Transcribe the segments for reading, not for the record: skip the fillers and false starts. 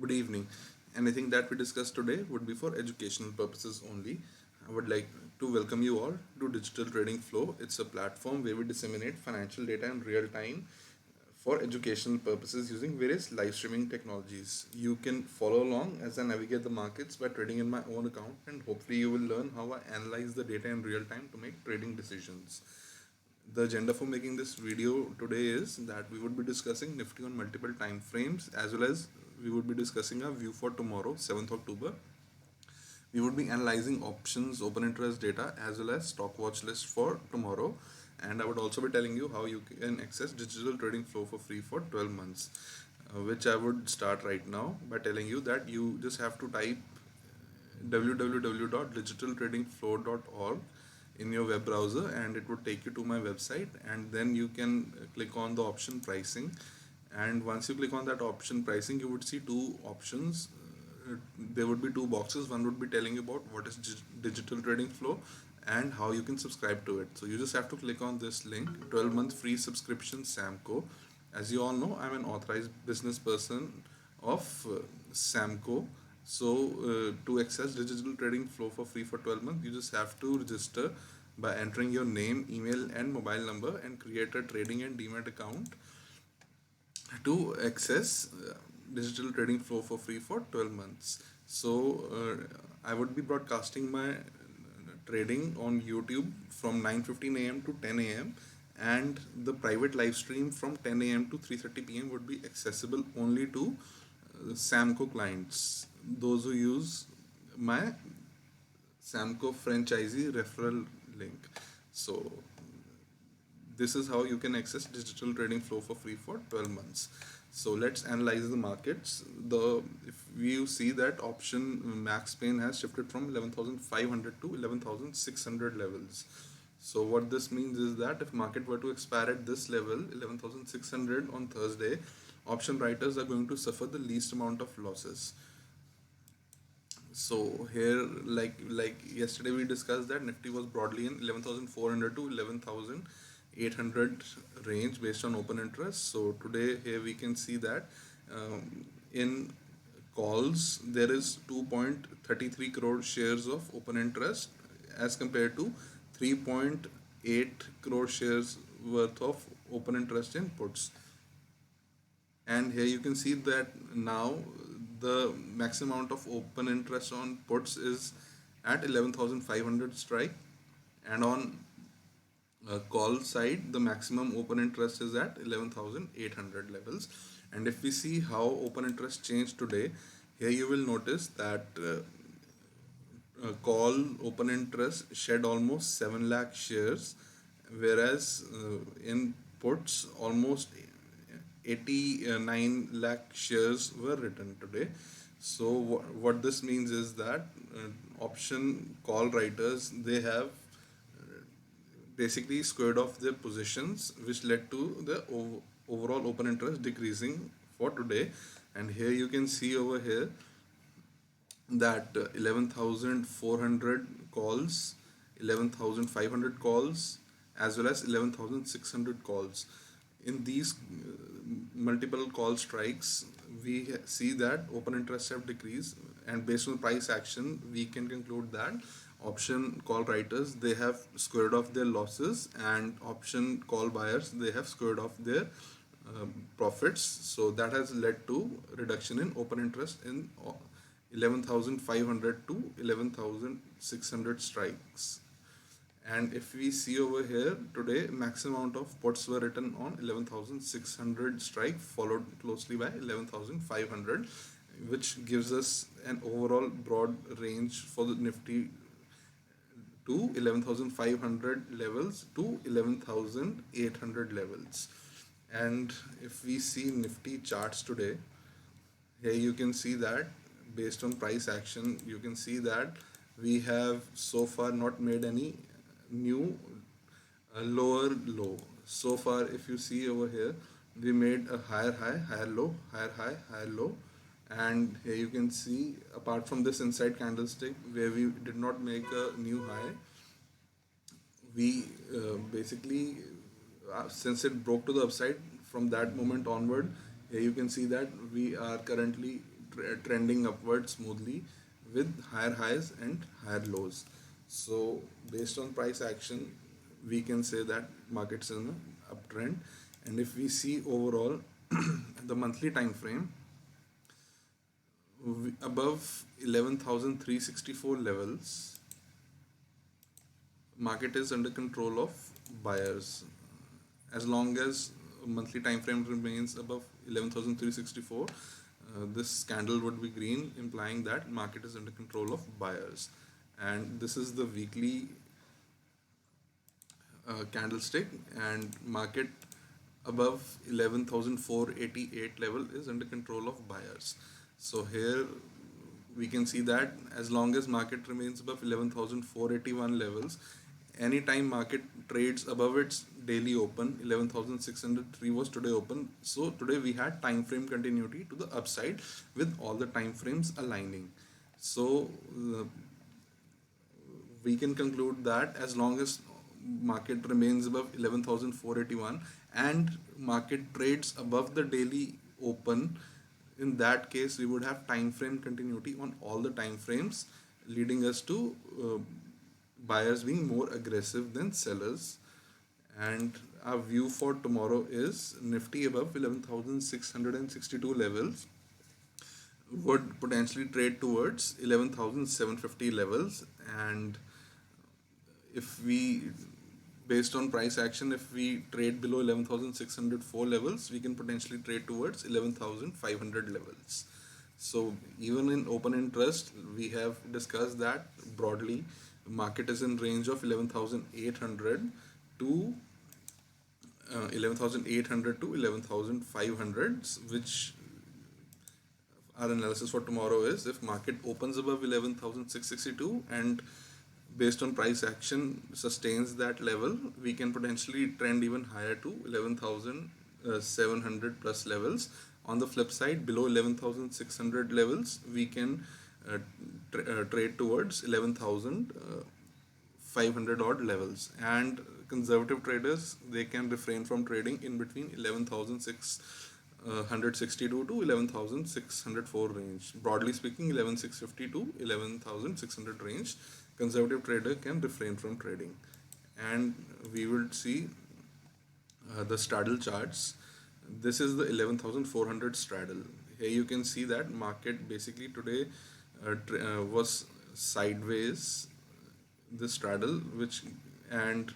Good evening. Anything that we discuss today would be for educational purposes only. I would like to welcome you all to Digital Trading Flow. It's a platform where we disseminate financial data in real time for educational purposes using various live streaming technologies. You can follow along as I navigate the markets by trading in my own account, and hopefully, you will learn how I analyze the data in real time to make trading decisions. The agenda for making this video today is that we would be discussing Nifty on multiple time frames, as well as we would be discussing our view for tomorrow, 7th October. We would be analyzing options, open interest data, as well as stock watch list for tomorrow. And I would also be telling you how you can access digital trading flow for free for 12 months, which I would start right now by telling you that you just have to type www.digitaltradingflow.org in your web browser, and it would take you to my website, and then you can click on the option pricing. And once you click on that option pricing, you would see two options. There would be two boxes. One would be telling you about what is digital trading flow and how you can subscribe to it. So you just have to click on this link, 12-month free subscription Samco. As you all know, I'm an authorized business person of Samco. So to access digital trading flow for free for 12 months, you just have to register by entering your name, email, and mobile number, and create a trading and demat account to access digital trading flow for free for 12 months. So I would be broadcasting my trading on YouTube from 9:15 a.m. to 10 a.m., and the private live stream from 10 a.m. to 3:30 p.m. would be accessible only to Samco clients, those who use my Samco franchisee referral link. So this is how you can access digital trading flow for free for 12 months. So let's analyze the markets. The If you see that option max pain has shifted from 11,500 to 11,600 levels. So what this means is that if market were to expire at this level, 11,600 on Thursday, option writers are going to suffer the least amount of losses. So here, like yesterday, we discussed that Nifty was broadly in 11,400 to 11,800 range based on open interest. So today here we can see that in calls there is 2.33 crore shares of open interest as compared to 3.8 crore shares worth of open interest in puts. And here you can see that now the maximum amount of open interest on puts is at 11,500 strike, and on call side the maximum open interest is at 11,800 levels. And if we see how open interest changed today, here you will notice that call open interest shed almost 7 lakh shares, whereas in puts almost 89 lakh shares were written today. So what this means is that option call writers, they have basically squared off their positions, which led to the overall open interest decreasing for today. And here you can see over here that 11,400 calls, 11,500 calls, as well as 11,600 calls. In these multiple call strikes, we see that open interest have decreased, and based on price action, we can conclude that option call writers, they have squared off their losses, and option call buyers, they have squared off their profits. So that has led to reduction in open interest in 11,500 to 11,600 strikes. And if we see over here today, maximum amount of puts were written on 11,600 strike, followed closely by 11,500, which gives us an overall broad range for the Nifty to 11,500 levels to 11,800 levels. And if we see Nifty charts today, here you can see that based on price action, you can see that we have so far not made any new lower low. So far, if you see over here, we made a higher high, higher low, higher high, higher low. And here you can see, apart from this inside candlestick where we did not make a new high, we basically since it broke to the upside from that moment onward, here you can see that we are currently trending upwards smoothly with higher highs and higher lows. So based on price action, we can say that markets in an uptrend. And if we see overall the monthly time frame, above 11,364 levels, market is under control of buyers. As long as monthly time frame remains above 11,364, this candle would be green, implying that market is under control of buyers. And this is the weekly candlestick, and market above 11,488 level is under control of buyers. So here we can see that as long as market remains above 11,481 levels, anytime market trades above its daily open, 11,603 was today open. So today we had time frame continuity to the upside with all the time frames aligning. So we can conclude that as long as market remains above 11,481 and market trades above the daily open, in that case we would have time frame continuity on all the time frames, leading us to buyers being more aggressive than sellers. And our view for tomorrow is Nifty above 11,662 levels would potentially trade towards 11,750 levels. And if we, based on price action, if we trade below 11,604 levels, we can potentially trade towards 11,500 levels. So even in open interest, we have discussed that broadly market is in range of 11,800 to 11,800 to 11,500, which our analysis for tomorrow is if market opens above 11,662 and based on price action sustains that level, we can potentially trend even higher to 11,700 plus levels. On the flip side, below 11,600 levels, we can trade towards 11,500 odd levels. And conservative traders, they can refrain from trading in between 11,662 to 11,604 range. Broadly speaking, 11,650 to 11,600 range. Conservative trader can refrain from trading. And we will see the straddle charts. This is the 11,400 straddle. Here you can see that market basically today was sideways, the straddle, which, and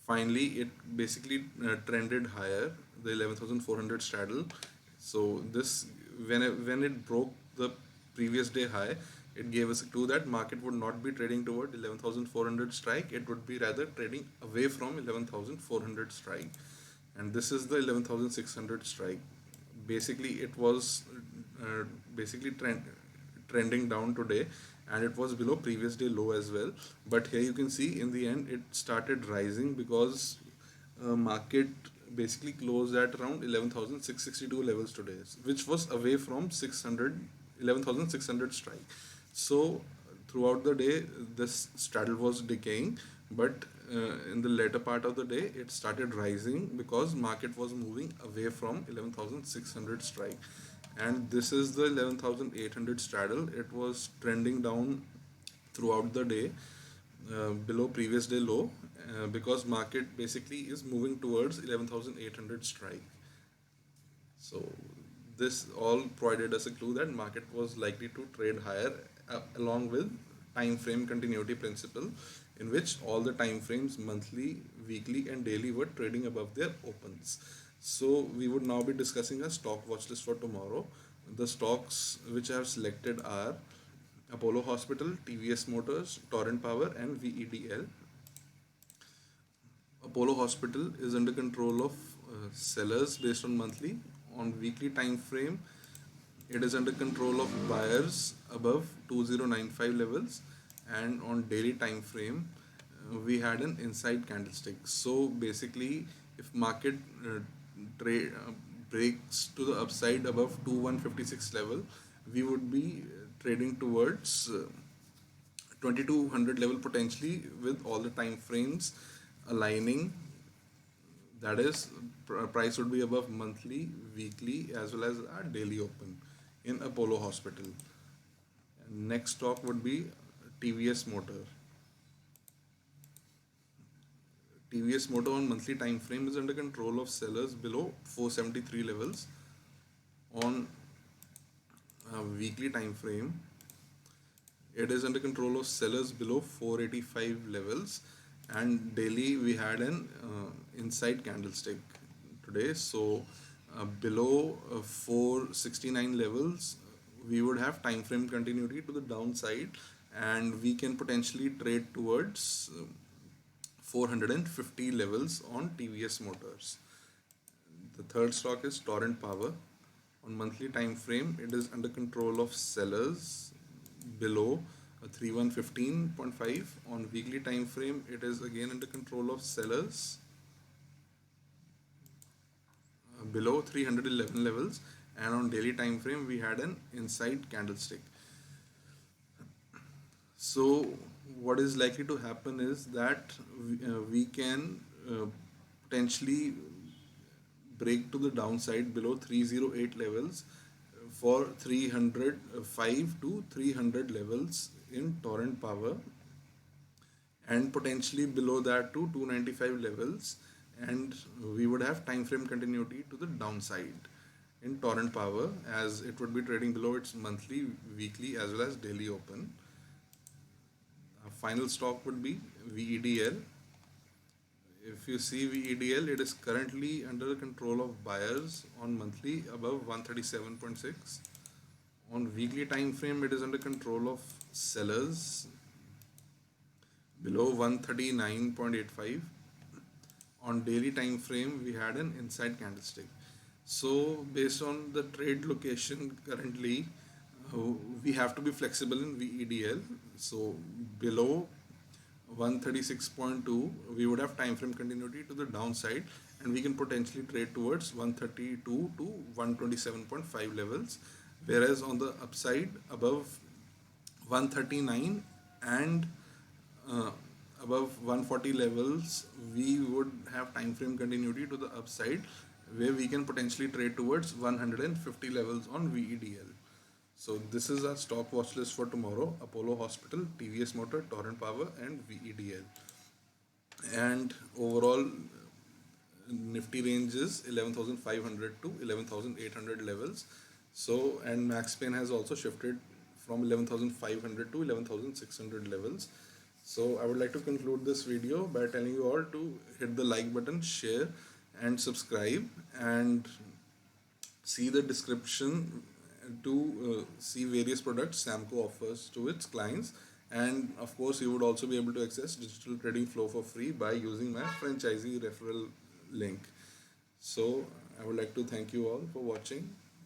finally it basically trended higher, the 11,400 straddle. So this, when it broke the previous day high, it gave us a clue that market would not be trading toward 11,400 strike, it would be rather trading away from 11,400 strike. And this is the 11,600 strike. Basically it was trending down today, and it was below previous day low as well. But here you can see in the end it started rising because market basically closed at around 11,662 levels today, which was away from 11,600 strike. So throughout the day this straddle was decaying, but in the later part of the day it started rising because market was moving away from 11,600 strike. And this is the 11,800 straddle. It was trending down throughout the day below previous day low because market basically is moving towards 11,800 strike. So this all provided us a clue that market was likely to trade higher along with time frame continuity principle, in which all the time frames monthly, weekly and daily were trading above their opens. So we would now be discussing a stock watch list for tomorrow. The stocks which I have selected are Apollo Hospital, TVS Motors, Torrent Power and VEDL. Apollo Hospital is under control of sellers based on monthly. On weekly time frame, it is under control of buyers above 2095 levels, and on daily time frame we had an inside candlestick. So basically if market breaks to the upside above 2156 level, we would be trading towards 2200 level potentially with all the time frames aligning. That is, price would be above monthly, weekly as well as our daily open. in Apollo Hospital. Next stock would be TVS Motor. TVS Motor on monthly time frame is under control of sellers below 473 levels. On weekly time frame, it is under control of sellers below 485 levels, and daily we had an inside candlestick today. So below 469 levels, we would have time frame continuity to the downside, and we can potentially trade towards 450 levels on TVS Motors. The third stock is Torrent Power. On monthly time frame, it is under control of sellers below 3115.5. On weekly time frame, it is again under control of sellers below 311 levels, and on daily time frame we had an inside candlestick. So what is likely to happen is that we can potentially break to the downside below 308 levels for 305 to 300 levels in Torrent Power, and potentially below that to 295 levels, and we would have time frame continuity to the downside in Torrent Power, as it would be trading below its monthly, weekly as well as daily open. Final stock would be VEDL. If you see VEDL, it is currently under the control of buyers on monthly above 137.6. On weekly time frame, it is under control of sellers below 139.85. On daily time frame, we had an inside candlestick. So based on the trade location currently, we have to be flexible in VEDL. So below 136.2, we would have time frame continuity to the downside, and we can potentially trade towards 132 to 127.5 levels, whereas on the upside above 139 and above 140 levels, we would have time frame continuity to the upside, where we can potentially trade towards 150 levels on VEDL. So this is our stock watch list for tomorrow: Apollo Hospital, TVS Motor, Torrent Power, and VEDL. And overall Nifty range is 11,500 to 11,800 levels. So, and Max Pain has also shifted from 11,500 to 11,600 levels. So I would like to conclude this video by telling you all to hit the like button, share and subscribe, and see the description to see various products Samco offers to its clients. And of course, you would also be able to access digital trading flow for free by using my franchisee referral link. So I would like to thank you all for watching.